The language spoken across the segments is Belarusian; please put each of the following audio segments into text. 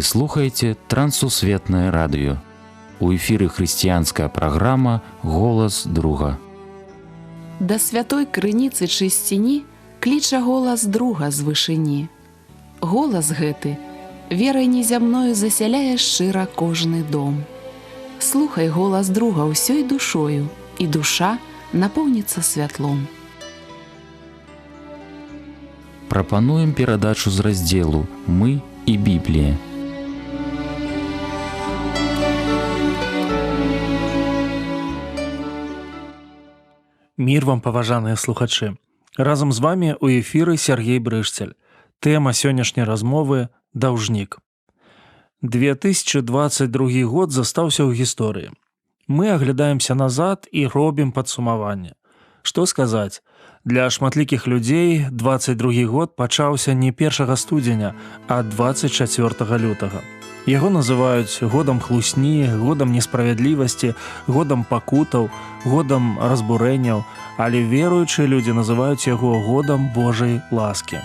Вы слухаеце Трансусветнае радыё. У эфіры хрысціянская праграма «Голас друга». Да святой крыніцы чысціні кліча голас друга з вышыні. Голас гэты верай незямною засяляе шчыра кожны дом. Слухай голас друга ўсёй душою, і душа напоўніцца святлом. Прапануем перадачу з раздзелу «Мы і Біблія». Мір вам, паважаныя слухачы. Разам з вамі ў эфіры Сергей Брышцель. Тэма сённяшняй размовы – даўжнік. 2022 год застаўся ў гісторыі. Мы аглядаемся назад і робім падсумаванне. Што сказаць? Для шматлікіх людзей 22 год пачаўся не 1 студзеня, а 24 лютага. Яго называюць годам хлусні, годам несправядлівасці, годам пакутаў, годам разбурэнняў, але веруючыя людзі называюць яго годам Божай ласкі.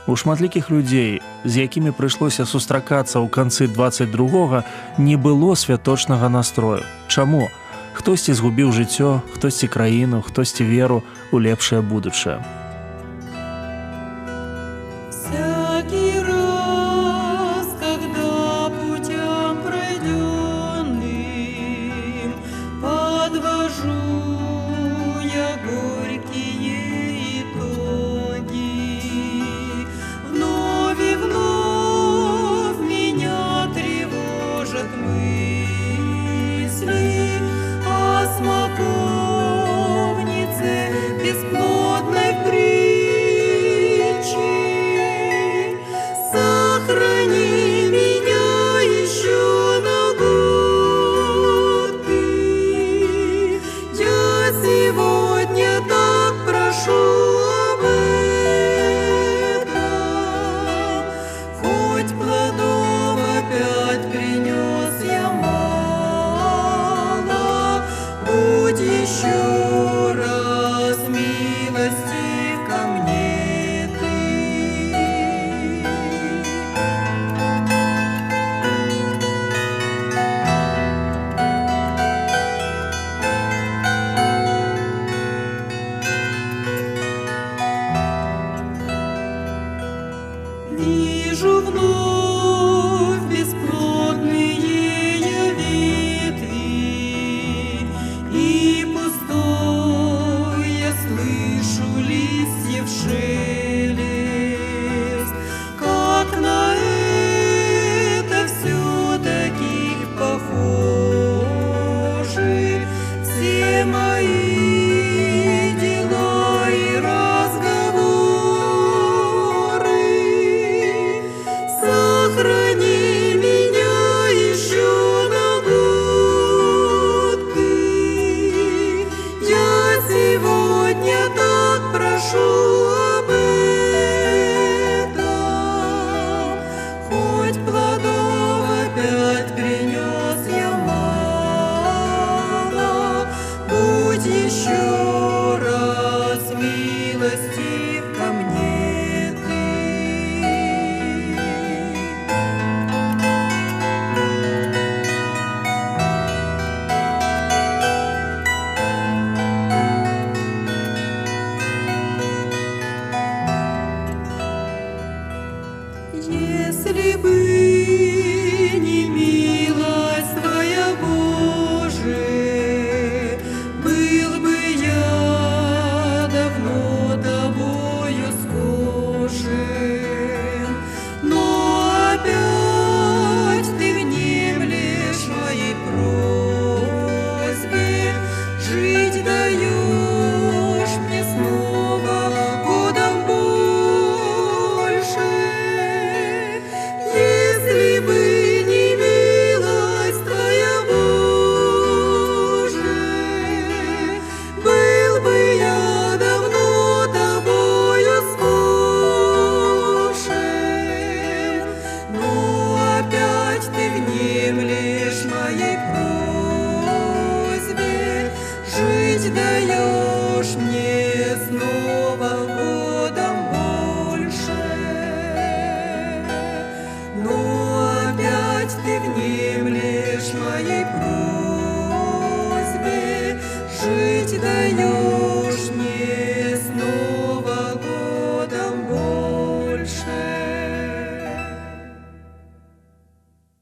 У шматлікіх людзей, з якімі прыйшлося сустракацца ў канцы 22-го, не было святочнага настрою. Чаму? Хтосьці згубіў жыццё, хтосьці краіну, хтосьці веру ў лепшае будучае. Бесплодной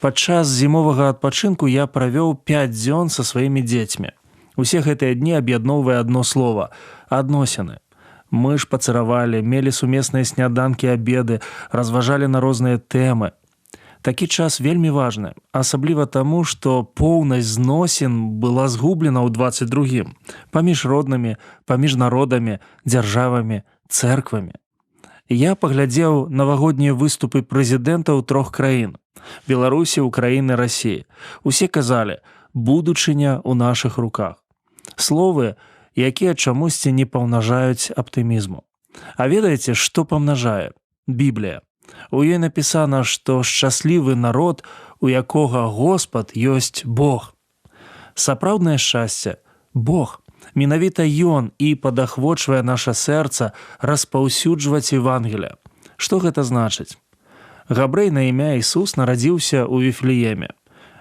Падчас зімовага адпачынку я правёў 5 дзён са сваімі дзецьмі. Усе гэтыя дні аб'ядноўвае адно слова – адносіны. Мы ж пацыравалі, мелі сумесныя сняданкі, абеды, разважалі на розныя тэмы. Такі час вельмі важны, асабліва таму, што поўнасць зносін была згублена ў 22-м паміж роднымі, паміж народамі, дзяржавамі, цэрквамі. Я паглядзеў навагоднія выступы прэзідэнтаў 3 краін – Беларусі, Украіны, Расіі. Усе казалі «будучыня ў нашых руках». Словы, якія чамусьці не памнажаюць аптымізму. А ведаеце, што памнажае? Біблія. У ёй напісана, што шчаслівы народ, у якога Господ ёсць Бог. Сапраўднае шчасце – Бог. Менавіта Ён і падахвочвае наша сэрца распаўсюджваць Евангелія. Што гэта значыць? Габрэй на імя Ісус нарадзіўся ў Віфлееме,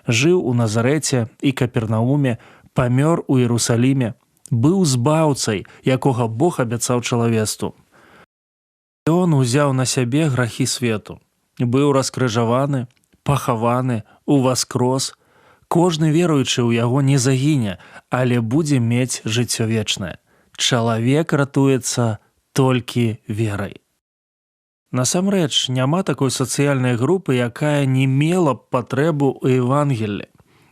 жыў у Назарэце і Капернауме, памёр у Іерусаліме, быў збаўцай, якога Бог абяцаў чалавецтву. Ён узяў на сябе грахі свету, быў раскрыжаваны, пахаваны, уваскрос. Кожны веруючы ў яго не загіне, але будзе мець жыццё вечнае. Чалавек ратуецца толькі верай. Насамрэч, няма такой сацыяльнай групы, якая не мела б патрэбу ў Евангеллі.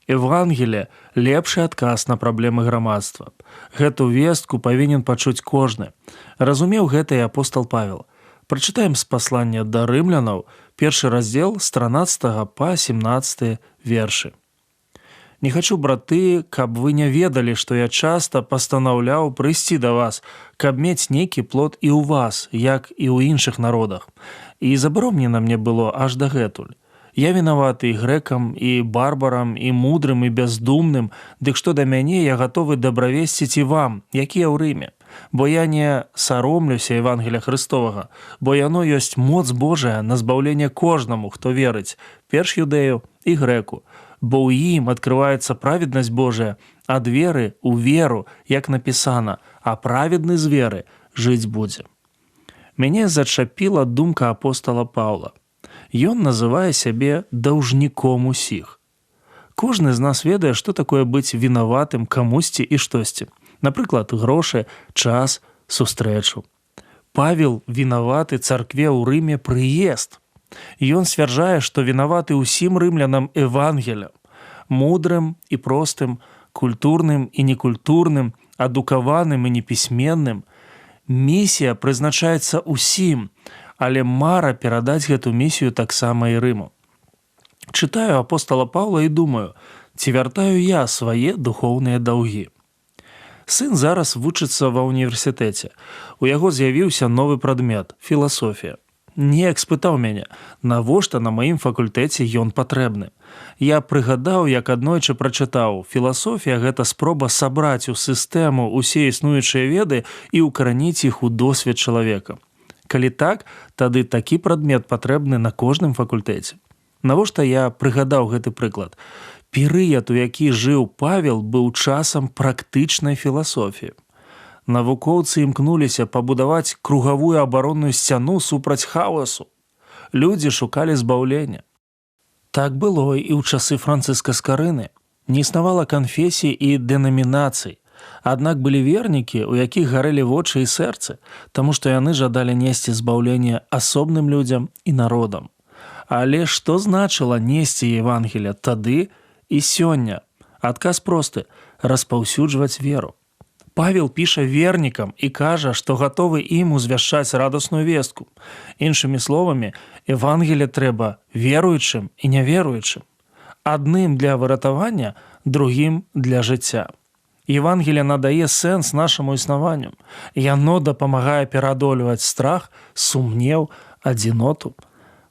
Евангелие – лепшы адказ на праблемы грамадства. Гэту вестку павінен пачуць кожны. Разумеў гэта і апостал Павел. Прачытаем з паслання да рымлянаў, 1 раздзел з 13 па 17 вершы. «Не хачу, браты, каб вы не ведалі, што я часта пастанаўляў прыйсці да вас, каб мець нейкі плод і ў вас, як і ў іншых народах. І забаронена мне было аж дагэтуль. Я вінаваты і грэкам, і барбарам, і мудрым, і бяздумным, дык што да мяне я гатовы дабравесціць і вам, якія ў Рыме. Бо я не саромлюся Евангелія Христовага, бо яно ёсць моц Божая на збаўленне кожнаму, хто верыць, перш юдэю і грэку. Бо ў ім адкрываецца праведнасць Божая ад веры ў веру, як напісана, а праведны з веры жыць будзе». Мяне зачапіла думка апостала Паўла. Ён называе сябе даўжніком усіх. Кожны з нас ведае, што такое быць вінаватым камусьці і штосьці. Напрыклад, грошы, час, сустрэчу. Павел вінаваты царкве ў Рыме прыезд. Ён сцвярджае, што вінаваты ўсім рымлянам Евангелем, мудрым і простым, культурным і некультурным, адукаваным і непісьменным. Місія прызначаецца ўсім, але мара перадаць гэту місію таксама і Рыму. Чытаю апостала Паўла і думаю, ці вяртаю я свае духоўныя даўгі. Сын зараз вучыцца ва ўніверсітэце. У яго з'явіўся новы прадмет – філасофія. Неяк спытаў мяне, навошта на маім факультэце ён патрэбны. Я прыгадаў, як аднойчы прачытаў, філасофія – гэта спроба сабраць у сістэму ўсе існуючыя веды і ўкараніць іх у досвед чалавека. Калі так, тады такі прадмет патрэбны на кожным факультэце. Навошта я прыгадаў гэты прыклад? Перыяд, у які жыў Павел, быў часам практычнай філасофіі. Навукоўцы імкнуліся пабудаваць кругавую абаронную сцяну супраць хаосу. Людзі шукалі збаўлення. Так было і ў часы Францыска Скарыны. Не існавала канфесій і дэнамінацый. Аднак былі вернікі, у якіх гарэлі вочы і сэрцы, таму што яны жадалі несці збаўленне асобным людзям і народам. Але што значыла несці Евангелія тады і сёння? Адказ просты – распаўсюджваць веру. Павел піша вернікам і кажа, што гатовы ім узвяшчаць радасную вестку. Іншымі словамі, Евангелие трэба веруючым і няверуючым. Адным для выратавання, другім для жыцця. Евангелие надае сэнс нашаму існаванню. Яно дапамагае пераадольваць страх, сумнеў, адзіноту.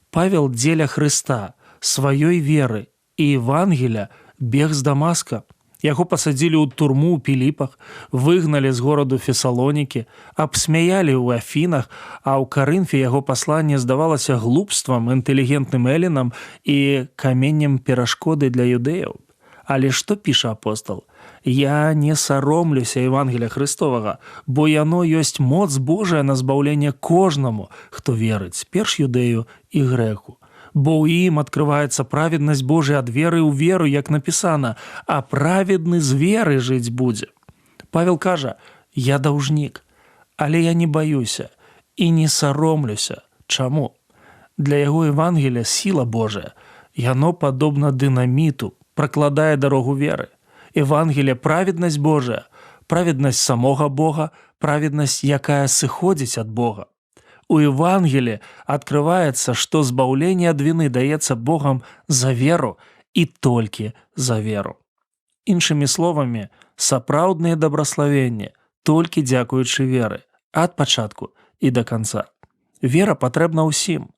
Павел дзеля Хрыста, сваёй веры і Евангелия бег з Дамаска. Яго пасадзілі ў турму ў Піліпах, выгналі з гораду Фесалонікі, абсмяялі ў Афінах, а ў Карынфе яго пасланне здавалася глупствам, інтэлігентным элінам і каменнем перашкоды для юдэяў. Але што піша апостал? «Я не саромлюся Евангелія Христовага, бо яно ёсць моц Божая на збаўленне кожнаму, хто верыць, перш юдэю і грэку. бо ў ім адкрываецца праведнасць Божия ад веры ў веру, як напісана, а праведны з веры жыць будзе. Павел кажа: я даўжнік, але я не баюся і не саромлюся. Чаму? Для яго Евангелія сіла Божия. Яно падобна дынаміту, пракладае дарогу веры. Евангелие – праведнасць Божия, праведнасць самога Бога, праведнасць, якая сыходзіць ад Бога. У Евангелии открываецца, што збаўленне ад віны даецца Богам за веру і толькі за веру. Іншымі словамі, сапраўдныя дабраславенні толькі дзякуючы веры, ад пачатку і да канца. Вера патрэбна ўсім.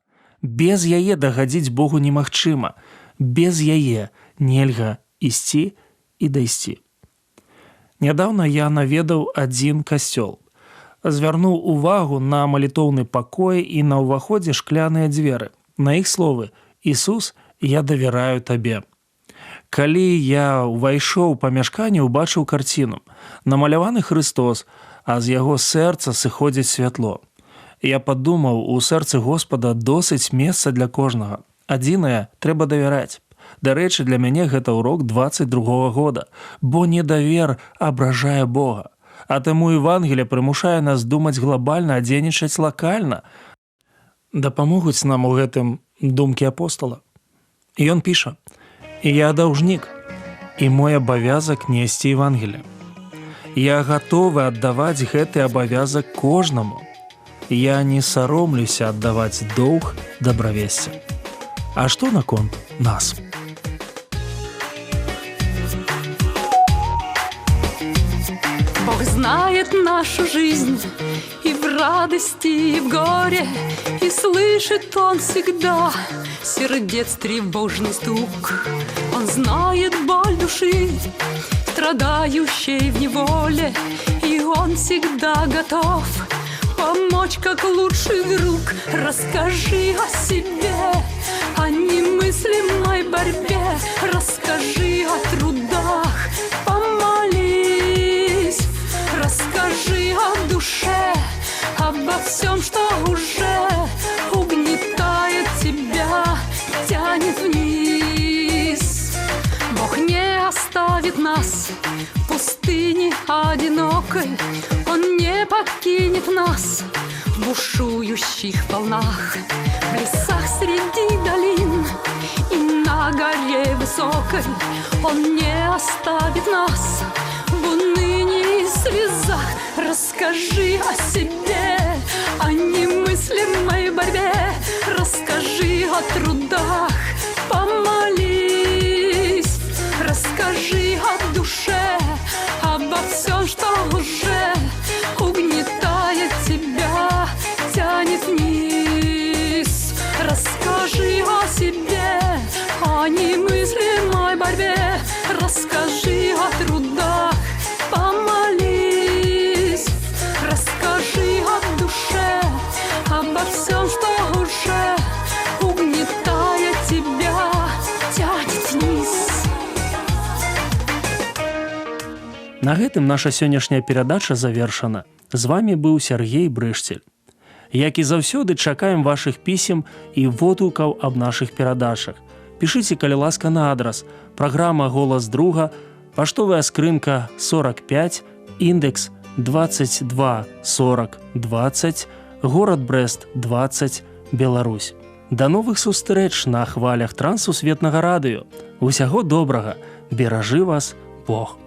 Без яе дагадзіць Богу немагчыма, без яе нельга ісці і дайсці. Нядаўна я наведаў адзін касцёл. Звярнуў увагу на малітоўны пакой і на ўваходзе шкляныя дзверы. На іх словы: «Ісус, я давяраю табе». Калі я ўвайшоў у памяшканне, убачыў карціну. Намаляваны Христос, а з яго сэрца сыходзіць святло. Я падумаў, у сэрцы Господа досыць месца для кожнага. Адзінае, трэба давяраць. Дарэчы, для мяне гэта урок 22-го года, бо недавер абражае Бога. А таму Евангелие прымушае нас думаць глобальна, а дзейнічаць лакальна. Дапамогуць нам у гэтым думкі апостола. І ён піша: «І я даўжнік, і мой абавязак несці Евангелие. Я гатовы аддаваць гэты абавязак кожнаму. Я не саромлюся аддаваць доўг дабравесця». А што наконт нас? Бог знает нашу жизнь и в радости, и в горе, и слышит Он всегда сердец тревожный стук. Он знает боль души, страдающей в неволе, и Он всегда готов помочь, как лучший друг. Расскажи о себе, о немыслимой борьбе, расскажи о трудах, помолись, расскажи о душе, обо всем, что уже угнетает тебя, тянет вниз. Бог не оставит нас в пустыне одинокой, Он не покинет нас в бушующих волнах, в лесах среди долин и на горе высокой. Он не оставит нас в унынии и слезах. Расскажи о себе, о немыслимой борьбе, расскажи о трудах, помолись, расскажи о душе, обо всем, что уже угнетает тебя, тянет вниз. Расскажи о себе, о немыслимой борьбе, расскажи о трудах, помолись, расскажи о душе, обо всем, что уже угнетает тебя, тянет вниз. На гэтым наша сённяшняя перадача завершана. З вами быў Сергей Брышцель. Як і заўсёды, чакаем вашых пісем і водгукаў аб нашых перадачах. Пішыце, калі ласка, на адрас: праграма «Голас друга», паштовая скрынка 45, індекс 224020, горад Брэст 20, Беларусь. Да новых сустрэч на хвалях Трансусветнага радыё. Усяго добрага, беражы вас Бог.